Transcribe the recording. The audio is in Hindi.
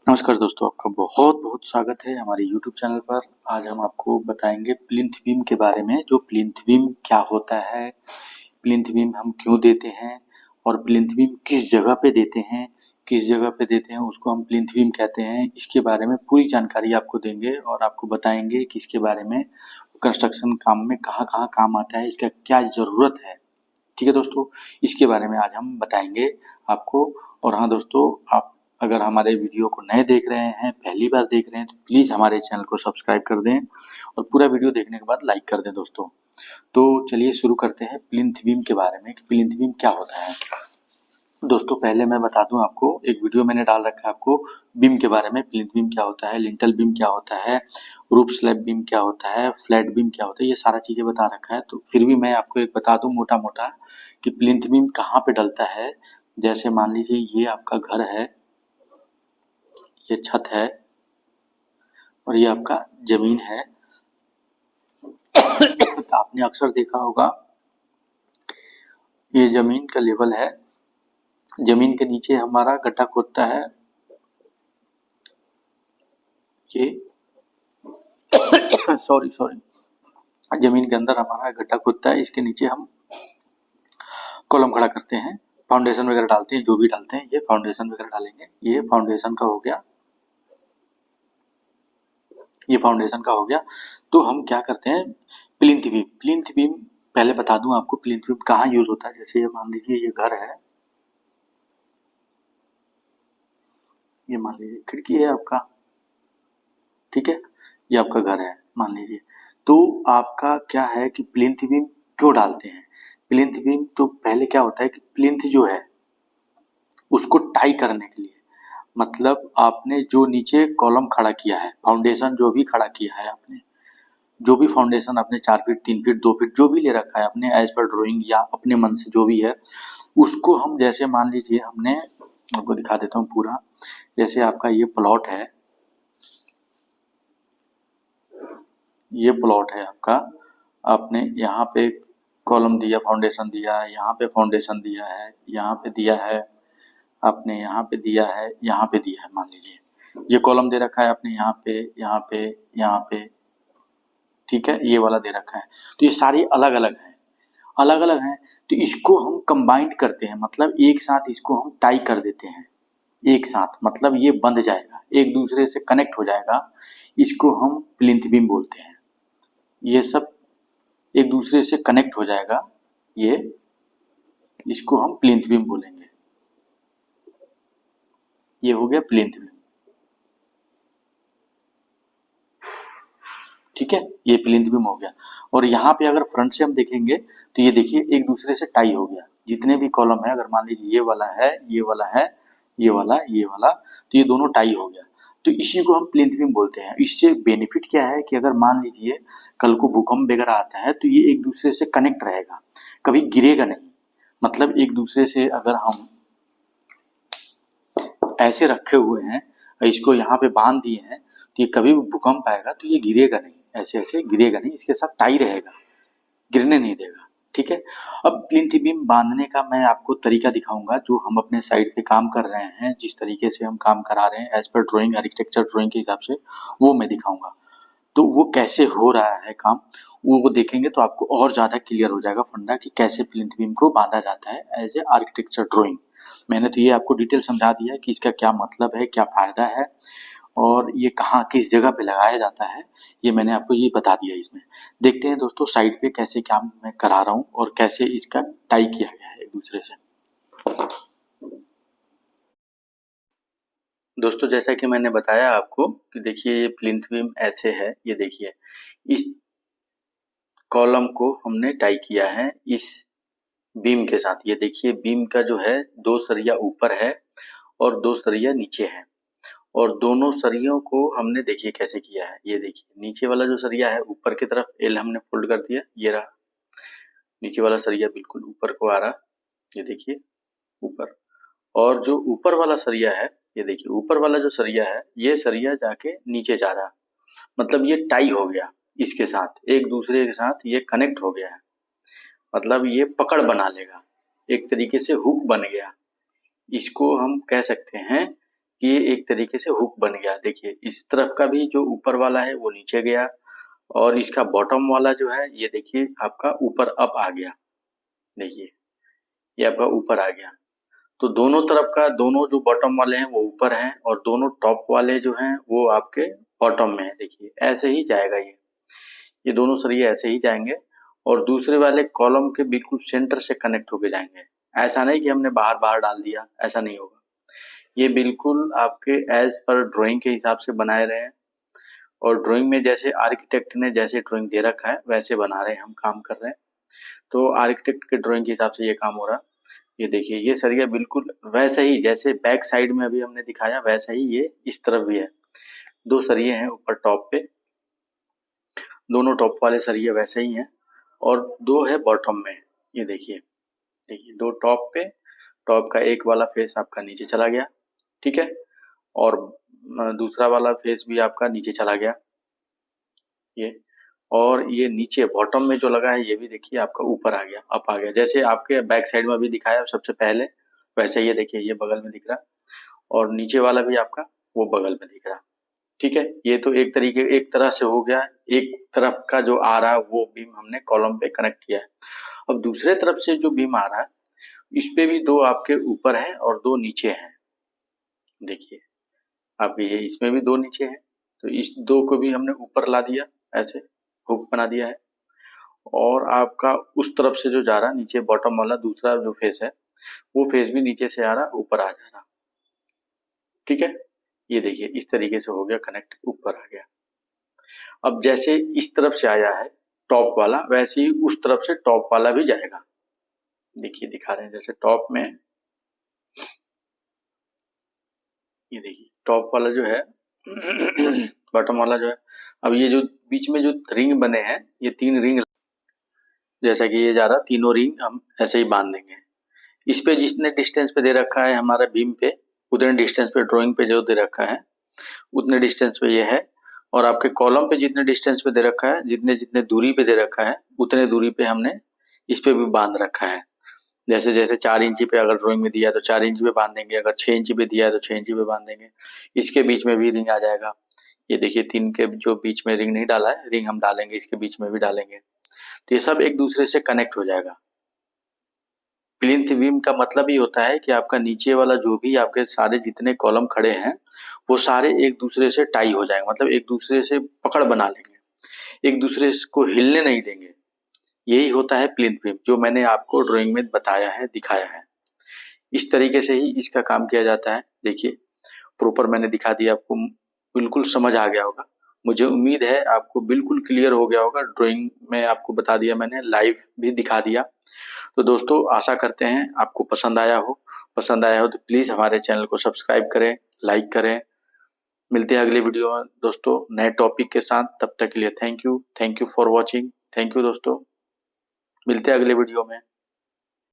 नमस्कार दोस्तों, आपका बहुत बहुत स्वागत है हमारे YouTube चैनल पर। आज हम आपको बताएंगे प्लिंथ बीम के बारे में। जो प्लिंथ बीम क्या होता है, प्लिंथ बीम हम क्यों देते हैं और प्लिंथ बीम किस जगह पे देते हैं, किस जगह पे देते हैं उसको हम प्लिंथ बीम कहते हैं। इसके बारे में पूरी जानकारी आपको देंगे और आपको बताएंगे कि इसके बारे में कंस्ट्रक्शन काम में कहाँ कहाँ काम आता है, इसका क्या ज़रूरत है। ठीक है दोस्तों, इसके बारे में आज हम बताएंगे आपको। और हाँ दोस्तों, आप अगर हमारे वीडियो को नए देख रहे हैं, पहली बार देख रहे हैं, तो प्लीज़ हमारे चैनल को सब्सक्राइब कर दें और पूरा वीडियो देखने के बाद लाइक कर दें दोस्तों। तो चलिए शुरू करते हैं प्लिंथ बीम के बारे में कि प्लिंथ बीम क्या होता है। दोस्तों पहले मैं बता दूं आपको, एक वीडियो मैंने डाल रखा है आपको बीम के बारे में। प्लिंथ बीम क्या होता है, लिंटल बीम क्या होता है, रूफ स्लैब बीम क्या होता है, फ्लैट बीम क्या होता है, ये सारा चीज़ें बता रखा है। तो फिर भी मैं आपको एक बता दूं मोटा मोटा कि प्लिंथ बीम कहाँ पे डलता है। जैसे मान लीजिए ये आपका घर है, ये छत है और ये आपका जमीन है। तो आपने अक्सर देखा होगा ये जमीन का लेवल है, जमीन के नीचे हमारा गड्ढा खोदता है ये सॉरी जमीन के अंदर हमारा गड्ढा खोदता है, इसके नीचे हम कॉलम खड़ा करते हैं, फाउंडेशन वगैरह डालते हैं, जो भी डालते हैं। ये फाउंडेशन वगैरह डालेंगे, ये फाउंडेशन का हो गया, ये फाउंडेशन का हो गया। तो हम क्या करते हैं, प्लिंथ बीम। प्लिंथ बीम पहले बता दूं आपको प्लिंथ बीम कहाँ यूज होता है। जैसे ये मान लीजिए ये घर है, ये मान लीजिए खिड़की है आपका, ठीक है, ये आपका घर है मान लीजिए। तो आपका क्या है कि प्लिंथ बीम क्यों डालते हैं। प्लिंथ बीम तो पहले क्या होता है कि प्लिंथ जो है उसको टाई करने के लिए, मतलब आपने जो नीचे कॉलम खड़ा किया है, फाउंडेशन जो भी खड़ा किया है आपने, जो भी फाउंडेशन आपने 4 फीट 3 फीट 2 फीट जो भी ले रखा है आपने एज पर ड्राइंग या अपने मन से जो भी है, उसको हम जैसे मान लीजिए हमने, आपको दिखा देता हूँ पूरा। जैसे आपका ये प्लॉट है, ये प्लॉट है आपका, आपने यहाँ पे कॉलम दिया, फाउंडेशन दिया, यहाँ पे फाउंडेशन दिया है, यहाँ पे दिया है आपने, यहाँ पे दिया है, यहाँ पे दिया है। मान लीजिए ये कॉलम दे रखा है आपने यहाँ पे, यहाँ पे, यहाँ पे, ठीक है, ये वाला दे रखा है। तो ये सारी अलग अलग हैं, अलग अलग हैं। तो इसको हम कंबाइंड करते हैं, मतलब एक साथ इसको हम टाई कर देते हैं एक साथ, मतलब ये बंध जाएगा, एक दूसरे से कनेक्ट हो जाएगा। इसको हम प्लिंथ बीम बोलते हैं। ये सब एक दूसरे से कनेक्ट हो जाएगा, ये इसको हम प्लिंथ बीम बोलेंगे। ये हो गया प्लिंथ बीम, ठीक है, ये प्लिंथ बीम हो गया। और यहाँ पे अगर फ्रंट से हम देखेंगे तो ये देखिए एक दूसरे से टाई हो गया। जितने भी कॉलम है, अगर मान लीजिए ये वाला है, ये वाला है, ये वाला, ये वाला, तो ये दोनों टाई हो गया। तो इसी को हम प्लिंथ बीम बोलते हैं। इससे बेनिफिट क्या है कि अगर मान लीजिए कल को भूकंप वगैरह आता है तो ये एक दूसरे से कनेक्ट रहेगा, कभी गिरेगा नहीं। मतलब एक दूसरे से अगर हम ऐसे रखे हुए हैं, इसको यहाँ पे बांध दिए हैं, तो ये कभी भी भूकंप आएगा तो ये गिरेगा नहीं, ऐसे ऐसे गिरेगा नहीं, इसके साथ टाई रहेगा, गिरने नहीं देगा, ठीक है। अब प्लिंथ बीम बांधने का मैं आपको तरीका दिखाऊंगा, जो हम अपने साइड पे काम कर रहे हैं, जिस तरीके से हम काम करा रहे हैं as per drawing, architecture drawing के हिसाब से, वो मैं दिखाऊंगा। तो वो कैसे हो रहा है काम, वो देखेंगे तो आपको और ज़्यादा क्लियर हो जाएगा फंडा कि कैसे प्लिंथ बीम को बांधा जाता है एज ए आर्किटेक्चर ड्राइंग। मैंने तो ये आपको डिटेल समझा दिया है कि इसका क्या मतलब है, क्या फ़ायदा है और ये कहाँ किस जगह पे लगाया जाता है, ये मैंने आपको ये बता दिया इसमें। देखते हैं दोस्तों साइड पे कैसे काम मैं करा रहा हूँ और कैसे इसका टाई किया गया है एक दूसरे से। दोस्तों जैसा कि मैंने बताया आपको कि देखिए ये प्लिंथ बीम ऐसे है, ये देखिए इस कॉलम को हमने टाई किया है इस बीम के साथ। ये देखिए बीम का जो है 2 सरिया ऊपर है और 2 सरिया नीचे है, और दोनों सरियों को हमने देखिए कैसे किया है। ये देखिए नीचे वाला जो सरिया है ऊपर की तरफ एल हमने फोल्ड कर दिया, ये रहा नीचे वाला सरिया बिल्कुल ऊपर को आ रहा, ये देखिए ऊपर। और जो ऊपर वाला सरिया है, ये देखिए ऊपर वाला जो सरिया है, ये सरिया जाके नीचे जा रहा, मतलब ये टाई हो गया इसके साथ, एक दूसरे के साथ ये कनेक्ट हो गया है, मतलब ये पकड़ बना लेगा, एक तरीके से हुक बन गया। इसको हम कह सकते हैं कि ये एक तरीके से हुक बन गया। देखिए इस तरफ का भी जो ऊपर वाला है वो नीचे गया, और इसका बॉटम वाला जो है ये देखिए आपका ऊपर अप आ गया। देखिए ये आपका ऊपर आ गया। तो दोनों तरफ का, दोनों जो बॉटम वाले हैं वो ऊपर हैं, और दोनों टॉप वाले जो हैं वो आपके बॉटम में है। देखिए ऐसे ही जाएगा ये दोनों सरिये ऐसे ही जाएंगे, और दूसरे वाले कॉलम के बिल्कुल सेंटर से कनेक्ट होके जाएंगे। ऐसा नहीं कि हमने बाहर बाहर डाल दिया, ऐसा नहीं होगा। ये बिल्कुल आपके एज पर ड्राइंग के हिसाब से बनाए रहे हैं, और ड्राइंग में जैसे आर्किटेक्ट ने जैसे ड्राइंग दे रखा है वैसे बना रहे हैं, हम काम कर रहे हैं। तो आर्किटेक्ट के ड्राइंग के हिसाब से ये काम हो रहा है। ये देखिए ये सरिया बिल्कुल वैसे ही जैसे बैक साइड में अभी हमने दिखाया वैसा ही ये इस तरफ भी है। दो सरिये हैं ऊपर टॉप पे, दोनों टॉप वाले सरिये वैसे ही हैं, और दो है बॉटम में। ये देखिए, देखिए दो टॉप पे, टॉप का एक वाला फेस आपका नीचे चला गया, ठीक है, और दूसरा वाला फेस भी आपका नीचे चला गया ये, और ये नीचे बॉटम में जो लगा है ये भी देखिए आपका ऊपर आ गया, अप आ गया। जैसे आपके बैक साइड में अभी दिखाया सबसे पहले वैसे ये देखिए ये बगल में दिख रहा, और नीचे वाला भी आपका वो बगल में दिख रहा। ठीक है, ये तो एक तरह से हो गया। एक तरफ का जो आ रहा है वो बीम हमने कॉलम पे कनेक्ट किया है। अब दूसरे तरफ से जो बीम आ रहा है इस पे भी दो आपके ऊपर हैं और दो नीचे हैं। देखिए आप ये इसमें भी दो नीचे हैं, तो इस दो को भी हमने ऊपर ला दिया, ऐसे हुक बना दिया है। और आपका उस तरफ से जो जा रहा है नीचे बॉटम वाला दूसरा जो फेस है वो फेस भी नीचे से आ रहा ऊपर आ जा रहा। ठीक है, ये देखिए इस तरीके से हो गया कनेक्ट, ऊपर आ गया। अब जैसे इस तरफ से आया है टॉप वाला वैसे ही उस तरफ से टॉप वाला भी जाएगा। देखिए दिखा रहे हैं, जैसे टॉप में ये देखिए टॉप वाला जो है बॉटम वाला जो है, अब ये जो बीच में जो रिंग बने हैं ये तीन रिंग, जैसा कि ये जा रहा तीनों रिंग हम ऐसे ही बांध देंगे। इस पे जितने डिस्टेंस पे दे रखा है हमारा बीम पे उतने डिस्टेंस पे ड्राइंग पे जो दे रखा है उतने डिस्टेंस पे ये है, और आपके कॉलम पे जितने डिस्टेंस पे दे रखा है, जितने जितने दूरी पे दे रखा है उतने दूरी पे हमने इस पे भी बांध रखा है। जैसे जैसे 4 इंची पे अगर ड्राइंग में दिया है तो 4 इंची पे बांध देंगे, अगर 6 इंची पे दिया है तो 6 इंची पे बांध देंगे। इसके बीच में भी रिंग आ जाएगा। ये देखिए 3 के जो बीच में रिंग नहीं डाला है, रिंग हम डालेंगे इसके बीच में भी डालेंगे, तो ये सब एक दूसरे से कनेक्ट हो जाएगा। प्लिंथ बीम का मतलब ही होता है कि आपका नीचे वाला जो भी आपके सारे जितने कॉलम खड़े हैं वो सारे एक दूसरे से टाई हो जाएंगे, मतलब एक दूसरे से पकड़ बना लेंगे, एक दूसरे को हिलने नहीं देंगे। यही होता है प्लिंथ बीम, जो मैंने आपको ड्राइंग में बताया है, दिखाया है। इस तरीके से ही इसका काम किया जाता है। देखिए प्रॉपर मैंने दिखा दिया आपको, बिल्कुल समझ आ गया होगा। मुझे उम्मीद है आपको बिल्कुल क्लियर हो गया होगा। ड्राइंग में आपको बता दिया मैंने, लाइव भी दिखा दिया। तो दोस्तों आशा करते हैं आपको पसंद आया हो। पसंद आया हो तो प्लीज़ हमारे चैनल को सब्सक्राइब करें, लाइक करें। मिलते हैं अगले वीडियो में दोस्तों नए टॉपिक के साथ। तब तक के लिए thank you for watching. Thank you दोस्तों, मिलते हैं अगले वीडियो में।